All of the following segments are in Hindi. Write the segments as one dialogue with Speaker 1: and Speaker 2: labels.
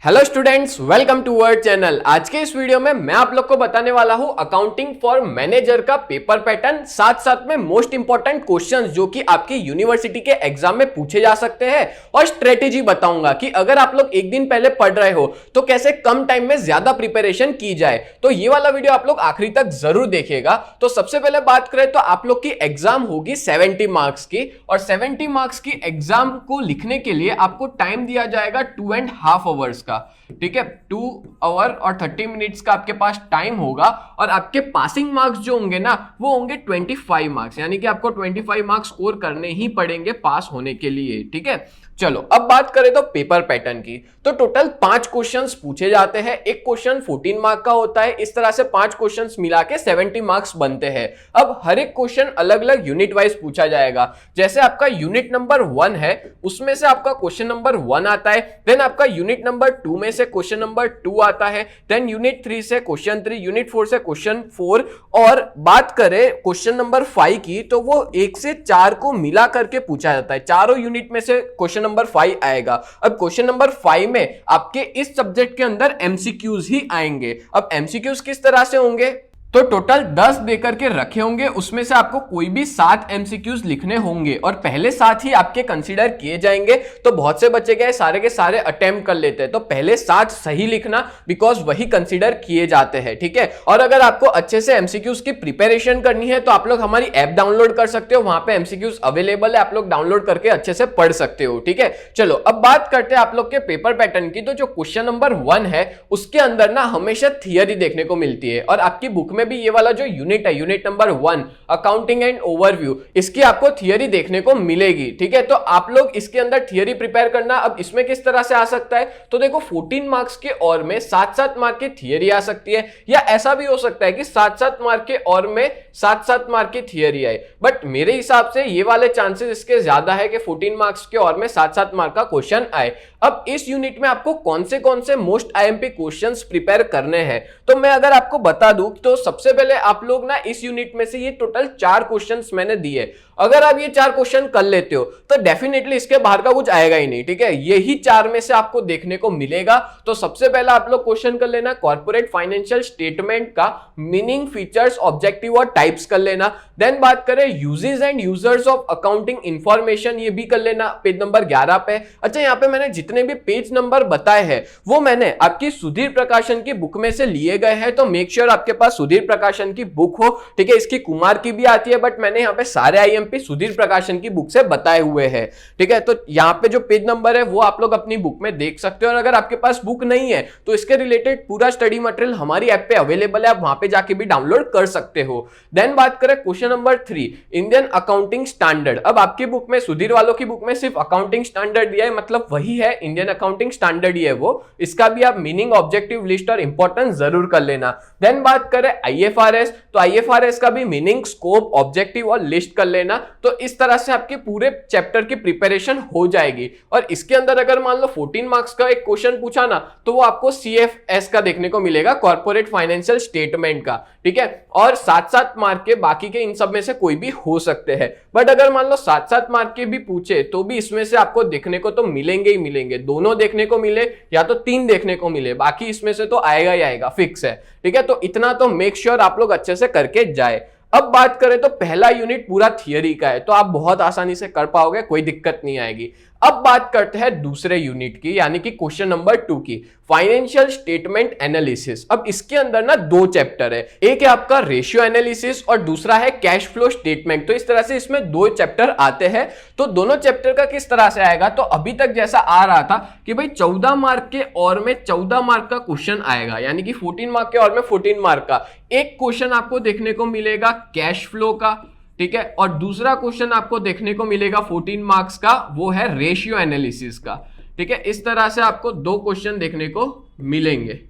Speaker 1: Hello students, welcome to our channel. आज के इस वीडियो में मैं आप लोग को बताने वाला हूं अकाउंटिंग फॉर मैनेजर का पेपर पैटर्न, साथ साथ में मोस्ट इंपॉर्टेंट क्वेश्चंस जो कि आपकी यूनिवर्सिटी के एग्जाम में पूछे जा सकते हैं और स्ट्रेटेजी बताऊंगा कि अगर आप लोग एक दिन पहले पढ़ रहे हो तो कैसे कम टाइम में ज्यादा प्रिपरेशन की जाए। तो ये वाला वीडियो आप लोग आखिरी तक जरूर देखिएगा। तो सबसे पहले बात करें तो आप लोग की एग्जाम होगी 70 मार्क्स की, और 70 मार्क्स की एग्जाम को लिखने के लिए आपको टाइम दिया जाएगा 2.5 आवर्स। ठीक है, 2 आवर और 30 मिनट्स का आपके पास टाइम होगा, और आपके पासिंग मार्क्स जो होंगे ना वो होंगे 25 मार्क्स, यानी कि आपको 25 मार्क्स स्कोर करने ही पड़ेंगे पास होने के लिए। ठीक है, चलो अब बात करें तो पेपर पैटर्न की। तो टोटल 5 क्वेश्चंस पूछे जाते हैं, एक क्वेश्चन 14 मार्क का होता है। इस तरह से 5 क्वेश्चंस मिला के 70 मार्क्स बनते हैं। अब हर एक क्वेश्चन अलग अलग यूनिट वाइज पूछा जाएगा। जैसे आपका यूनिट नंबर 1 है, उसमें से आपका क्वेश्चन नंबर 1 आता है, देन आपका यूनिट नंबर 2 में से क्वेश्चन नंबर 2 आता है, देन यूनिट 3 से क्वेश्चन 3, यूनिट 4 से क्वेश्चन 4, और बात करें क्वेश्चन नंबर 5 की तो वो 1 से 4 को मिला करके पूछा जाता है। चारों यूनिट में से क्वेश्चन नंबर 5 आएगा। अब क्वेश्चन नंबर 5 में आपके इस सब्जेक्ट के अंदर एमसीक्यूज ही आएंगे। अब एमसीक्यूज किस तरह से होंगे, तो टोटल 10 देकर के रखे होंगे, उसमें से आपको कोई भी 7 एमसीक्यूज लिखने होंगे और पहले 7 ही आपके कंसीडर किए जाएंगे। तो बहुत से बच्चे गए सारे के सारे अटेम्प्ट कर लेते हैं, तो पहले 7 सही लिखना, बिकॉज वही कंसीडर किए जाते हैं। ठीक है, और अगर आपको अच्छे से एमसीक्यूज की प्रिपरेशन करनी है तो आप लोग हमारी ऐप डाउनलोड कर सकते हो, वहां पे एमसीक्यूज अवेलेबल है, आप लोग डाउनलोड करके अच्छे से पढ़ सकते हो। ठीक है, चलो अब बात करते हैं आप लोग के पेपर पैटर्न की। तो जो क्वेश्चन नंबर 1 है उसके अंदर ना हमेशा थियरी देखने को मिलती है, और आपकी बुक में भी ये वाला जो यूनिट है, unit number 1 accounting and overview, इसकी आपको थियरी देखने को मिलेगी। ठीक है, तो आप लोग इसके अंदर थियरी प्रिपेयर करना। अब इसमें किस तरह से आ सकता है, तो देखो 14 मार्क्स के और में 7-7 मार्क की थियरी आ सकती है, या ऐसा भी हो सकता है कि 7-7 मार्क के और में 7-7 मार्क की थियरी आए। बट मेरे हिसाब से ये वाले चांसेस इसके ज्यादा है कि 14 मार्क्स के और में 7-7 मार्क का क्वेश्चन आए। अब इस यूनिट में आपको कौन से मोस्ट आईएमपी क्वेश्चंस प्रिपेयर करने हैं, तो मैं अगर आपको बता दूं तो सबसे पहले आप लोग ना इस यूनिट में से ये टोटल 4 क्वेश्चंस मैंने दिए। अगर आप ये 4 क्वेश्चन कर लेते हो तो डेफिनेटली इसके बाहर का कुछ आएगा ही नहीं। ठीक है, यही 4 में से आपको देखने को मिलेगा। तो सबसे पहला आप लोग क्वेश्चन कर लेना कॉर्पोरेट फाइनेंशियल स्टेटमेंट का मीनिंग, फीचर्स, ऑब्जेक्टिव और टाइप्स कर लेना। देन बात करें uses and users of accounting information, ये भी कर लेना पेज नंबर 11 पे। अच्छा, यहाँ पे मैंने जितने भी पेज नंबर बताए हैं वो मैंने आपकी सुधीर प्रकाशन की बुक में से लिए गए हैं, तो मेक श्योर आपके पास सुधीर प्रकाशन की बुक हो। ठीक है, इसकी कुमार की भी आती है, बट मैंने यहाँ पे सारे आईएमपी सुधीर प्रकाशन की बुक से बताए हुए हैं। ठीक है, तो यहाँ पे जो पेज नंबर है वो आप लोग अपनी बुक में देख सकते हो, और अगर आपके पास बुक नहीं है तो इसके रिलेटेड पूरा स्टडी मटेरियल हमारी ऐप पे अवेलेबल है, आप वहां पे जाके भी डाउनलोड कर सकते हो। देन बात करें question number 3 Indian accounting standard. अब आपकी बुक में, सुधीर वालों की बुक में सिर्फ अकाउंटिंग स्टैंडर्ड दिया है, मतलब वही है, इंडियन अकाउंटिंग स्टैंडर्ड ही है वो। इसका भी आप मीनिंग, ऑब्जेक्टिव, लिस्ट और इंपॉर्टेंस जरूर कर लेना। देन बात करें आईएफआरएस, तो आईएफआरएस का भी मीनिंग, स्कोप, ऑब्जेक्टिव और लिस्ट कर लेना। तो इस तरह से आपके पूरे चैप्टर की प्रिपरेशन हो जाएगी। और इसके अंदर अगर मान लो 14 मार्क्स का एक क्वेश्चन पूछा ना तो वो आपको सीएफएस का देखने को मिलेगा, कॉर्पोरेट फाइनेंशियल स्टेटमेंट का। ठीक है, और 7-7 मार्क के बाकी के इन सब में से कोई भी हो सकते हैं। बट अगर मान लो 7-7 मार्क के भी पूछे तो भी इसमें से आपको देखने को तो मिलेंगे ही मिलेंगे, दोनों देखने को मिले या तो 3 देखने को मिले, बाकी इसमें से तो आएगा ही आएगा, फिक्स है। ठीक है, तो इतना तो मेक श्योर आप लोग अच्छे से करके जाए। अब बात करें तो पहला यूनिट पूरा थियरी का है, तो आप बहुत आसानी से कर पाओगे, कोई दिक्कत नहीं आएगी। अब बात करते हैं दूसरे यूनिट की, यानी कि क्वेश्चन नंबर 2 की, फाइनेंशियल स्टेटमेंट एनालिसिस। अब इसके अंदर ना 2 चैप्टर है, एक है आपका रेशियो एनालिसिस और दूसरा है कैश फ्लो स्टेटमेंट। तो इस तरह से इसमें 2 चैप्टर आते हैं। तो दोनों चैप्टर का किस तरह से आएगा, तो अभी तक जैसा आ रहा था कि भाई 14 मार्क के और में 14 मार्क का क्वेश्चन आएगा, यानी कि 14 मार्क के और में 14 मार्क का एक क्वेश्चन आपको देखने को मिलेगा कैश फ्लो का। ठीक है, और दूसरा क्वेश्चन आपको देखने को मिलेगा 14 मार्क्स का, वो है रेशियो एनालिसिस का। ठीक है, इस तरह से आपको 2 क्वेश्चन देखने को मिलेंगे।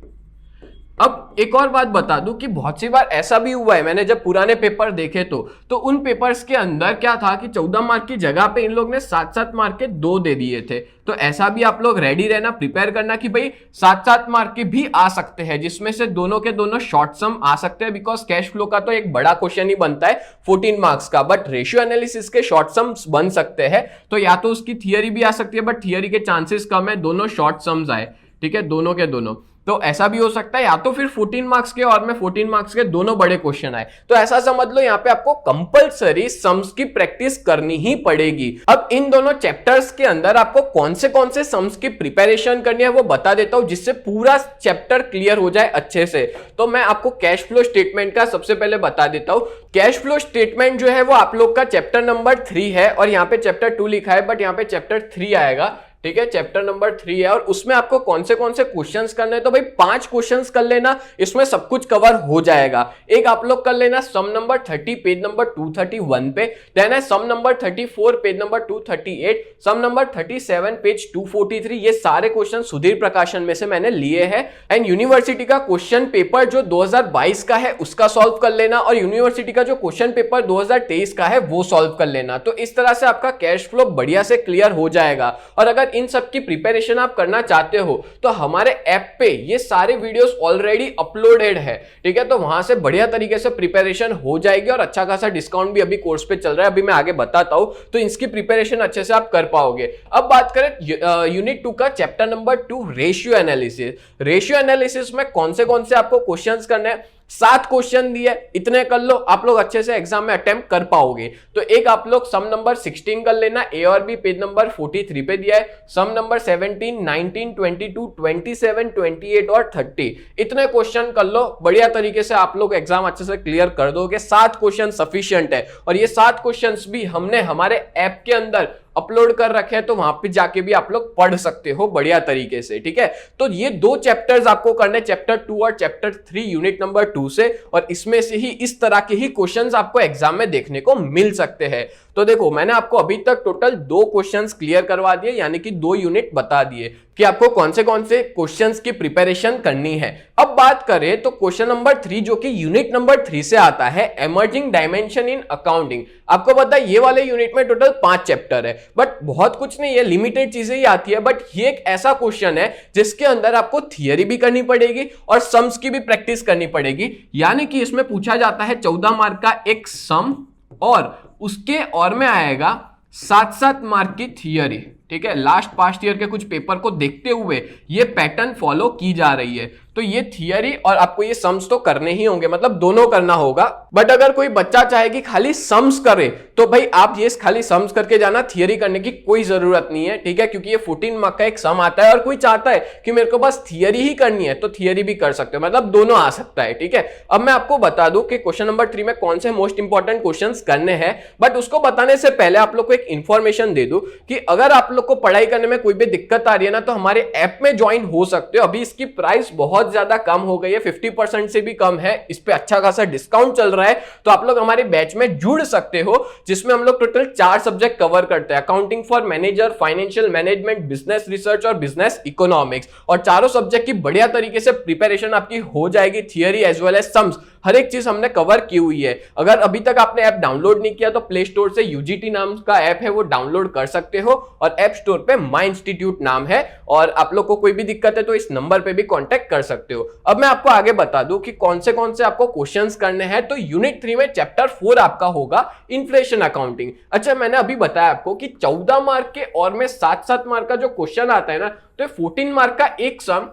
Speaker 1: अब एक और बात बता दूं कि बहुत सी बार ऐसा भी हुआ है, मैंने जब पुराने पेपर देखे तो उन पेपर्स के अंदर क्या था कि 14 मार्क की जगह पे इन लोग ने 7-7 मार्क के 2 दे दिए थे। तो ऐसा भी आप लोग रेडी रहना, प्रिपेयर करना कि भाई 7-7 मार्क के भी आ सकते हैं, जिसमें से दोनों के दोनों शॉर्ट सम आ सकते हैं, बिकॉज कैश फ्लो का तो एक बड़ा क्वेश्चन ही बनता है 14 मार्क्स का, बट रेशियो एनालिसिस के शॉर्ट सम्स बन सकते हैं। तो या तो उसकी थियरी भी आ सकती है, बट थियरी के चांसेस कम है, दोनों शॉर्ट सम्स आए। ठीक है, दोनों के दोनों। तो ऐसा भी हो सकता है या तो फिर 14 मार्क्स के और में 14 मार्क्स के दोनों बड़े क्वेश्चन आए। तो ऐसा समझ लो यहाँ पे आपको कंपलसरी सम्स की प्रैक्टिस करनी ही पड़ेगी। अब इन दोनों चैप्टर्स के अंदर आपको कौन से सम्स की प्रिपरेशन करनी है वो बता देता हूं, जिससे पूरा चैप्टर क्लियर हो जाए अच्छे से। तो मैं आपको कैश फ्लो स्टेटमेंट का सबसे पहले बता देता हूं। कैश फ्लो स्टेटमेंट जो है वो आप लोग का चैप्टर नंबर 3 है, और यहाँ पे चैप्टर 2 लिखा है बट यहाँ पे चैप्टर 3 आएगा। ठीक है, चैप्टर नंबर 3 है, और उसमें आपको कौन से क्वेश्चंस करने हैं, तो भाई 5 क्वेश्चंस कर लेना, इसमें सब कुछ कवर हो जाएगा। एक आप लोग कर लेना सम नंबर 30 पेज नंबर 231 पे, देन है सम नंबर 34 पेज नंबर 238, सम नंबर 37 पेज 243। ये सारे क्वेश्चन सुधीर प्रकाशन में से मैंने लिए हैं। एंड यूनिवर्सिटी का क्वेश्चन पेपर जो 2022 का है उसका सॉल्व कर लेना, और यूनिवर्सिटी का जो क्वेश्चन पेपर 2023 का है वो सॉल्व कर लेना। तो इस तरह से आपका कैश फ्लो बढ़िया से क्लियर हो जाएगा। और अगर इन सब की प्रिपरेशन आप करना चाहते हो तो हमारे ऐप पे ये सारे वीडियोस ऑलरेडी अपलोडेड है। ठीक है, तो वहां से बढ़िया तरीके से प्रिपरेशन हो जाएगी, और अच्छा खासा डिस्काउंट भी अभी कोर्स पे चल रहा है, अभी मैं आगे बताता हूं। तो इसकी प्रिपरेशन अच्छे से आप कर पाओगे। अब बात करें यूनिट 2 का chapter number 2 ratio analysis. Ratio analysis में कौन से आपको क्वेश्चंस करने हैं, 7 क्वेश्चन दिए, इतने कर लो, आप लोग अच्छे से एग्जाम में अटेम्प्ट कर पाओगे। तो एक आप लोग सम नंबर 16 कर लेना, ए और बी पेज नंबर 43 पे दिया है। सम नंबर 17, 19, 22, 27, 28 और 30, इतने क्वेश्चन कर लो, बढ़िया तरीके से आप लोग एग्जाम अच्छे से क्लियर कर दोगे। 7 क्वेश्चन सफिशिएंट है, और ये 7 क्वेश्चन भी हमने हमारे ऐप के अंदर अपलोड कर रखे हैं, तो वहां पे जाके भी आप लोग पढ़ सकते हो बढ़िया तरीके से। ठीक है, तो ये 2 चैप्टर्स आपको करने, चैप्टर 2 और चैप्टर 3 यूनिट नंबर 2 से, और इसमें से ही इस तरह के ही क्वेश्चंस आपको एग्जाम में देखने को मिल सकते हैं। तो देखो, मैंने आपको अभी तक टोटल 2 क्वेश्चंस क्लियर करवा दिए, यानी कि 2 यूनिट बता दिए कि आपको कौन से क्वेश्चंस की प्रिपरेशन करनी है। अब बात करें तो क्वेश्चन नंबर 3 जो कि यूनिट नंबर 3 से आता है, इमर्जिंग डायमेंशन इन अकाउंटिंग। आपको पता है ये वाले यूनिट में टोटल 5 चैप्टर है, बट बहुत कुछ नहीं है, लिमिटेड चीजें ही आती है। बट ये एक ऐसा क्वेश्चन है जिसके अंदर आपको थियरी भी करनी पड़ेगी और सम्स की भी प्रैक्टिस करनी पड़ेगी। यानी कि इसमें पूछा जाता है 14 मार्क का एक सम, और उसके और में आएगा 7-7 मार्क की थियरी। ठीक है, लास्ट पास्ट ईयर के कुछ पेपर को देखते हुए ये पैटर्न फॉलो की जा रही है। तो ये थियरी और आपको ये सम्स तो करने ही होंगे, मतलब दोनों करना होगा। बट अगर कोई बच्चा चाहे कि खाली सम्स करे तो भाई आप ये खाली सम्स करके जाना, थियरी करने की कोई जरूरत नहीं है। ठीक है, क्योंकि ये 14 मार्क का एक सम आता है, और कोई चाहता है कि मेरे को बस थियरी ही करनी है तो थियरी भी कर सकते हो, मतलब दोनों आ सकता है। ठीक है, अब मैं आपको बता दूं कि क्वेश्चन नंबर 3 में कौन से मोस्ट इंपॉर्टेंट क्वेश्चन करने हैं। बट उसको बताने से पहले आप लोग को एक इंफॉर्मेशन दे दूं कि अगर आप लोग को पढ़ाई करने में कोई भी दिक्कत आ रही है ना, तो हमारे ऐप में ज्वाइन हो सकते हो। अभी इसकी प्राइस बहुत ज्यादा कम हो गई है, 50% से भी कम है, इस पे अच्छा खासा डिस्काउंट चल रहा है। तो आप लोग हमारे बैच में जुड़ सकते हो, जिसमें हम लोग टोटल 4 सब्जेक्ट कवर करते हैं, accounting for manager, financial management, business research और बिजनेस इकोनॉमिक्स। और चारों सब्जेक्ट की बढ़िया तरीके से प्रिपरेशन आपकी हो जाएगी, theory as well as sums, हर एक चीज हमने कवर की हुई है। अगर अभी तक आपने ऐप डाउनलोड नहीं किया तो प्ले स्टोर से यूजीटी नाम का ऐप है वो डाउनलोड कर सकते हो, और ऐप स्टोर पे माई इंस्टीट्यूट नाम है, और आप लोग को कोई भी दिक्कत है तो इस नंबर पे भी कांटेक्ट कर सकते हो। अब मैं आपको आगे बता दूं कि कौन से आपको क्वेश्चंस करने हैं। तो यूनिट 3 में चैप्टर 4 आपका होगा इन्फ्लेशन अकाउंटिंग। अच्छा, मैंने अभी बताया आपको कि 14 मार्क के और में 7-7 मार्क का जो क्वेश्चन आता है ना, तो 14 मार्क का एक सम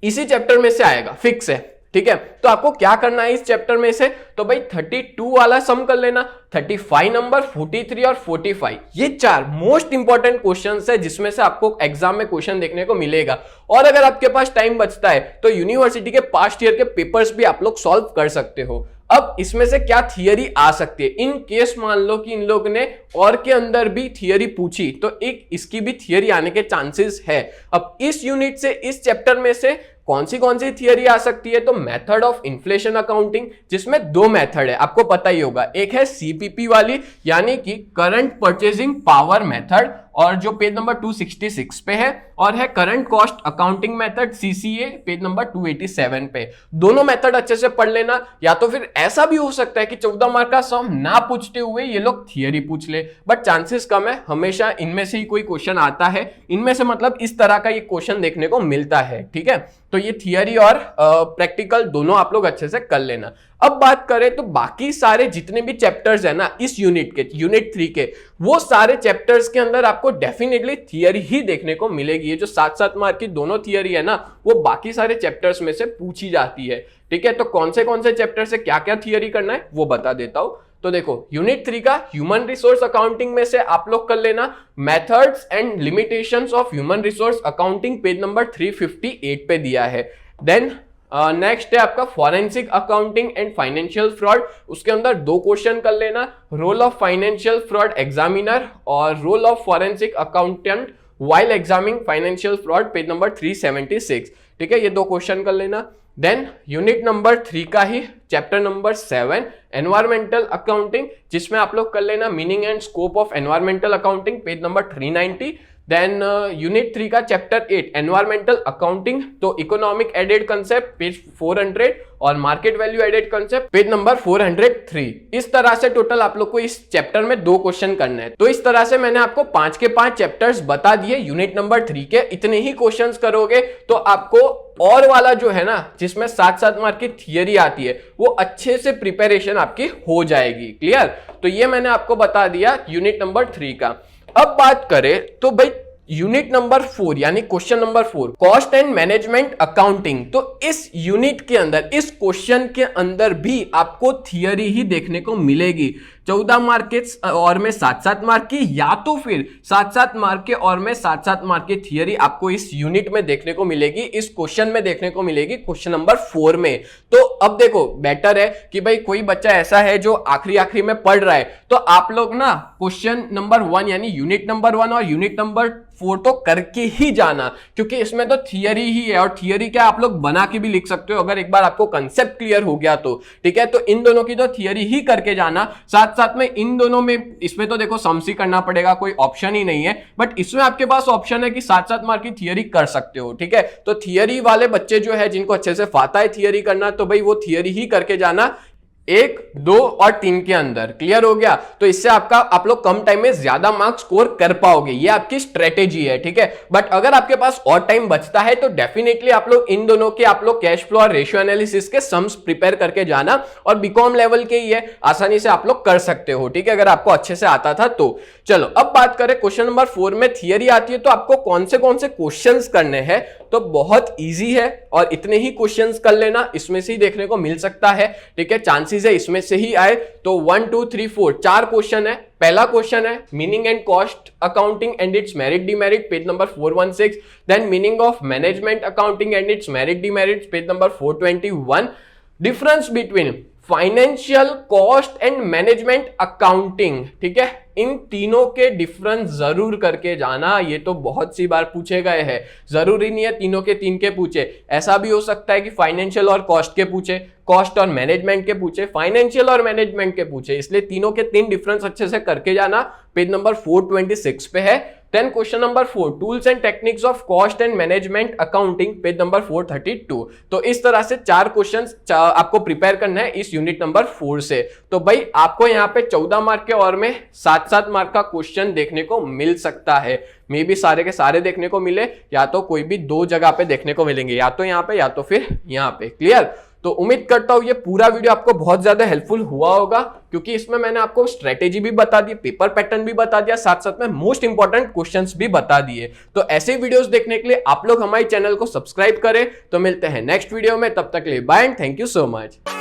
Speaker 1: इसी चैप्टर में से आएगा, फिक्स है। ठीक है, तो आपको क्या करना है इस चैप्टर में से, तो भाई 32 वाला सम कर लेना, 35 नंबर, 43 और 45, ये 4 मोस्ट इंपॉर्टेंट क्वेश्चंस है जिसमें से आपको एग्जाम में क्वेश्चन देखने को मिलेगा। और अगर आपके पास टाइम बचता है तो यूनिवर्सिटी के पास्ट ईयर के पेपर्स भी आप लोग सॉल्व कर सकते हो। अब इसमें से क्या थियरी आ सकती है, इन केस मान लो कि इन लोग ने और के अंदर भी थियरी पूछी तो एक इसकी भी थियरी आने के चांसेस है। अब इस यूनिट से, इस चैप्टर में से कौन सी थियरी आ सकती है, तो मेथड ऑफ इन्फ्लेशन अकाउंटिंग, जिसमें 2 मेथड है, आपको पता ही होगा। एक है सीपीपी वाली, यानी कि करंट परचेजिंग पावर मेथड, और जो पेज नंबर 266 पे है, और है current cost accounting method, CCA, page number 287 पे। दोनों मेथड अच्छे से पढ़ लेना। या तो फिर ऐसा भी हो सकता है कि 14 मार्क का सम ना पूछते हुए ये लोग थियरी पूछ ले, बट चांसेस कम है, हमेशा इनमें से ही कोई क्वेश्चन आता है, इनमें से मतलब इस तरह का ये क्वेश्चन देखने को मिलता है। ठीक है, तो ये थियरी और प्रैक्टिकल दोनों आप लोग अच्छे से कर लेना। अब बात करें तो बाकी सारे जितने भी चैप्टर्स है ना इस यूनिट के, यूनिट 3 के, वो सारे चैप्टर्स के अंदर आपको डेफिनेटली थियरी ही देखने को मिलेगी। ये जो 7-7 मार्क की दोनों थियरी है ना वो बाकी सारे चैप्टर्स में से पूछी जाती है, ठीक है। तो कौन से चैप्टर से क्या क्या थियरी करना है वो बता देता हूं। तो देखो यूनिट 3 का ह्यूमन रिसोर्स अकाउंटिंग में से आप लोग कर लेना methods and limitations of human resource accounting, page number 358 पे दिया है। देन नेक्स्ट है आपका forensic accounting and financial fraud, उसके अंदर 2 क्वेश्चन कर लेना, role of financial fraud examiner और role of forensic accountant while examining financial fraud, page number 376, ठीक है। ये 2 क्वेश्चन कर लेना। देन यूनिट नंबर 3 का ही चैप्टर नंबर 7 एनवायरमेंटल अकाउंटिंग, जिसमें आप लोग कर लेना meaning and scope of environmental accounting, page number 390। Then unit 3 का चैप्टर 8 एनवायरमेंटल अकाउंटिंग, तो इकोनॉमिक एडेड कंसेप्ट, पेज 400 और market value added concept, page number 403। इस तरह से टोटल आप लोग को इस चैप्टर में 2 क्वेश्चन करने हैं। तो इस तरह से मैंने आपको 5 के 5 चैप्टर्स बता दिए यूनिट नंबर 3 के। इतने ही क्वेश्चंस करोगे तो आपको और वाला जो है ना जिसमें 7-7 मार्क की थियरी आती है वो अच्छे से प्रिपरेशन आपकी हो जाएगी। क्लियर? तो ये मैंने आपको बता दिया यूनिट नंबर 3 का। अब बात करें तो भाई यूनिट नंबर 4 यानी question number 4 cost and management accounting, तो इस यूनिट के अंदर इस क्वेश्चन के अंदर भी आपको थियरी ही देखने को मिलेगी। 14 मार्क के और में 7-7 मार्क की, या तो फिर 7-7 मार्क के और में 7-7 मार्क की थियरी आपको इस यूनिट में देखने को मिलेगी, इस क्वेश्चन में देखने को मिलेगी, क्वेश्चन नंबर 4 में। तो अब देखो बेटर है कि भाई कोई बच्चा ऐसा है जो आखिरी में पढ़ रहा है, तो आप लोग ना क्वेश्चन नंबर 1 यानी यूनिट नंबर 1 और यूनिट नंबर 4 तो करके ही जाना, क्योंकि इसमें तो थियरी ही है। और थियरी क्या आप लोग बना के भी लिख सकते हो अगर एक बार आपको कंसेप्ट क्लियर हो गया तो, ठीक है। तो इन दोनों की तो थियरी ही करके जाना, साथ में इन दोनों में, इसमें तो देखो सम्स ही करना पड़ेगा, कोई ऑप्शन ही नहीं है, बट इसमें आपके पास ऑप्शन है कि 7-7 मार्क की थियरी कर सकते हो, ठीक है। तो थियरी वाले बच्चे जो है जिनको अच्छे से आता है थियरी करना, तो भाई वो थियरी ही करके जाना 1, 2 और 3 के अंदर। क्लियर हो गया? तो इससे आप लोग कम टाइम में ज्यादा मार्क्स स्कोर कर पाओगे, ये आपकी स्ट्रेटेजी है, ठीक है। बट अगर आपके पास और टाइम बचता है तो डेफिनेटली आप लोग इन दोनों के कैश फ्लो और रेशियो एनालिसिस के सम्स प्रिपेयर करके जाना, और बीकॉम लेवल के ही है, आसानी से आप लोग कर सकते हो, ठीक है, अगर आपको अच्छे से आता था तो। चलो अब बात करें क्वेश्चन नंबर 4 में थियरी आती है तो आपको कौन से क्वेश्चंस करने हैं, तो बहुत इजी है और इतने ही क्वेश्चंस कर लेना, इसमें से ही देखने को मिल सकता है, ठीक है। चांसेस है इसमें से ही आए, तो 1, 2, 3, 4 4 क्वेश्चन है। पहला क्वेश्चन है meaning and cost accounting and its merit demerit, page number 416। Then meaning of management accounting and its merit demerit, page number 421। Difference between financial cost and management accounting, ठीक है। इन तीनों के डिफरेंस जरूर करके जाना, ये तो बहुत सी बार पूछे गए हैं, जरूरी नहीं है तीनों के 3 के पूछे, ऐसा भी हो सकता है कि फाइनेंशियल और कॉस्ट के पूछे, कॉस्ट और मैनेजमेंट के पूछे, फाइनेंशियल और मैनेजमेंट के पूछे, इसलिए तीनों के 3 डिफरेंस अच्छे से करके जाना, पेज नंबर 426 पे है। Then question number 4 tools and techniques of cost and management accounting, page number 432। तो इस तरह से 4 क्वेश्चंस आपको प्रिपेयर करना है इस यूनिट नंबर 4 से। तो भाई आपको यहाँ पे 14 मार्क के और में 7-7 मार्क का क्वेश्चन देखने को मिल सकता है, मे बी सारे के सारे देखने को मिले, या तो कोई भी 2 जगह पे देखने को मिलेंगे, या तो यहाँ पे या तो फिर यहाँ पे। क्लियर? तो उम्मीद करता हूं ये पूरा वीडियो आपको बहुत ज्यादा हेल्पफुल हुआ होगा, क्योंकि इसमें मैंने आपको स्ट्रेटेजी भी बता दी, पेपर पैटर्न भी बता दिया, साथ साथ में मोस्ट इंपॉर्टेंट क्वेश्चंस भी बता दिए। तो ऐसे वीडियोस देखने के लिए आप लोग हमारे चैनल को सब्सक्राइब करें। तो मिलते हैं नेक्स्ट वीडियो में, तब तक के लिए bye and thank you so much.